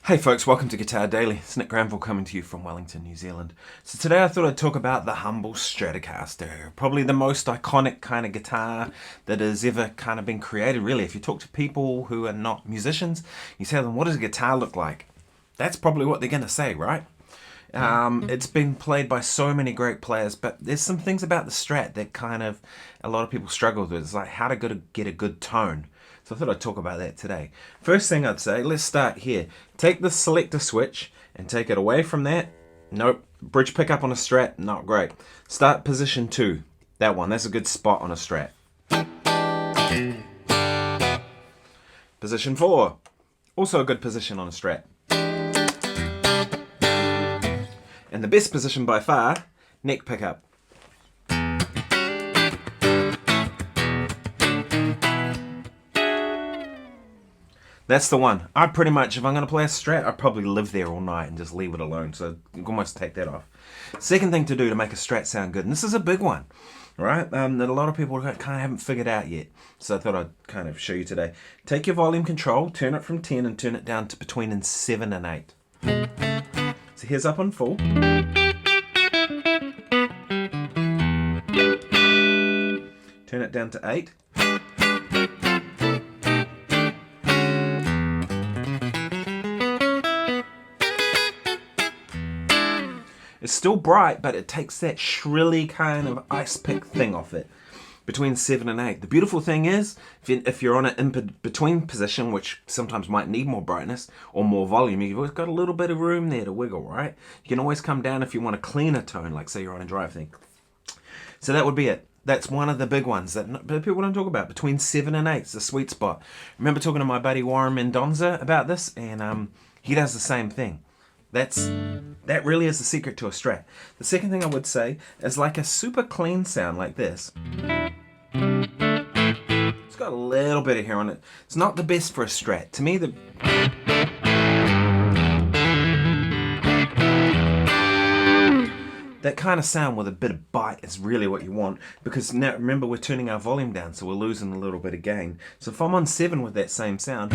Hey folks, welcome to Guitar Daily. It's Nick Granville coming to you from Wellington, New Zealand. So today I thought I'd talk about the humble Stratocaster. Probably the most iconic kind of guitar that has ever kind of been created, really. If you talk to people who are not musicians, you say to them, what does a guitar look like? That's probably what they're going to say, right? It's been played by so many great players, but there's some things about the Strat that kind of a lot of people struggle with. It's like how to get a good tone. So I thought I'd talk about that today. First thing I'd say, let's start here. Take the selector switch and take it away from that. Nope. Bridge pickup on a Strat, not great. Start position 2. That one, that's a good spot on a Strat. Position 4. Also a good position on a Strat. And the best position by far, neck pickup. That's the one. I pretty much, if I'm going to play a Strat, I'd probably live there all night and just leave it alone. So you can almost take that off. Second thing to do to make a Strat sound good, and this is a big one, right? That a lot of people kind of haven't figured out yet. So I thought I'd kind of show you today. Take your volume control, turn it from 10 and turn it down to between 7 and 8. So here's up on full. Turn it down to 8. It's still bright, but it takes that shrilly kind of ice pick thing off it between 7 and 8. The beautiful thing is, if you're on an in-between position, which sometimes might need more brightness or more volume, you've always got a little bit of room there to wiggle, right? You can always come down if you want a cleaner tone, like say you're on a drive thing. So that would be it. That's one of the big ones that people don't talk about. Between 7 and 8 is the sweet spot. I remember talking to my buddy Warren Mendonsa about this, and he does the same thing. That really is the secret to a Strat. The second thing I would say is like a super clean sound like this. It's got a little bit of hair on it. It's not the best for a Strat. To me, that kind of sound with a bit of bite is really what you want, because now remember we're turning our volume down, so we're losing a little bit of gain. So if I'm on 7 with that same sound,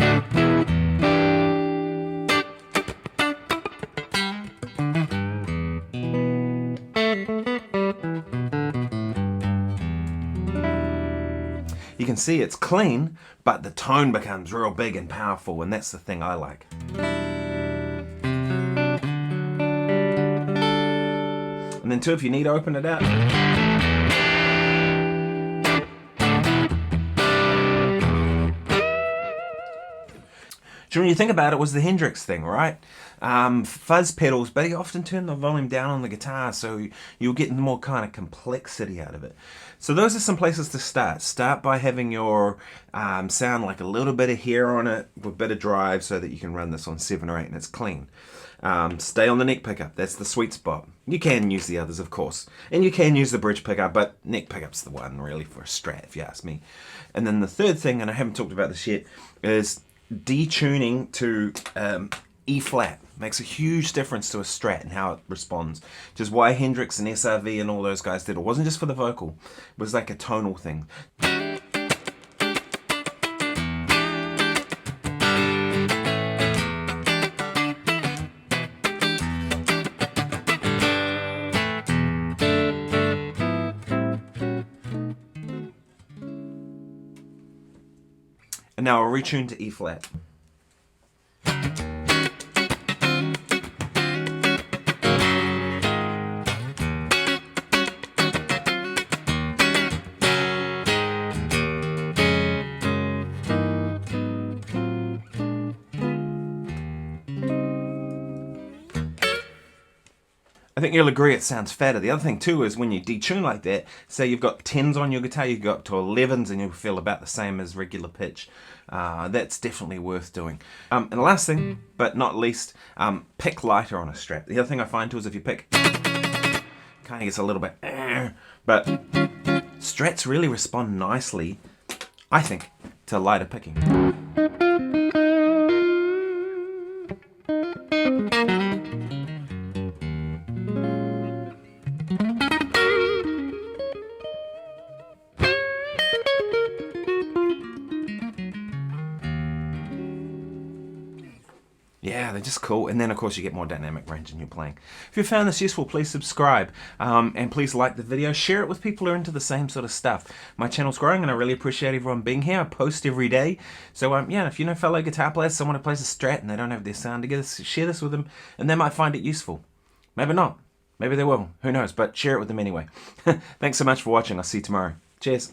you can see it's clean, but the tone becomes real big and powerful, and that's the thing I like. And then too, if you need to open it out. So when you think about it, was the Hendrix thing, right? Fuzz pedals, but you often turn the volume down on the guitar, so you'll get more kind of complexity out of it. So those are some places to start. Start by having your sound like a little bit of hair on it with a bit of drive so that you can run this on 7 or 8 and it's clean. Stay on the neck pickup. That's the sweet spot. You can use the others, of course. And you can use the bridge pickup, but neck pickup's the one really for a Strat, if you ask me. And then the third thing, and I haven't talked about this yet, is detuning to E flat. Makes a huge difference to a Strat and how it responds. Which is why Hendrix and SRV and all those guys did it. It wasn't just for the vocal. It was like a tonal thing. And now I'll retune to E flat. I think you'll agree it sounds fatter. The other thing too is when you detune like that, say you've got 10s on your guitar, you go up to 11s and you'll feel about the same as regular pitch. That's definitely worth doing. And the last thing, but not least, pick lighter on a Strat. The other thing I find too is if you pick, kind of gets a little bit, but Strats really respond nicely, I think, to lighter picking. they're just cool. And then, of course, you get more dynamic range in your playing. If you found this useful, please subscribe. And please like the video. Share it with people who are into the same sort of stuff. My channel's growing, and I really appreciate everyone being here. I post every day. So, yeah, if you know fellow guitar players, someone who plays a Strat and they don't have their sound together, share this with them, and they might find it useful. Maybe not. Maybe they will. Who knows? But share it with them anyway. Thanks so much for watching. I'll see you tomorrow. Cheers.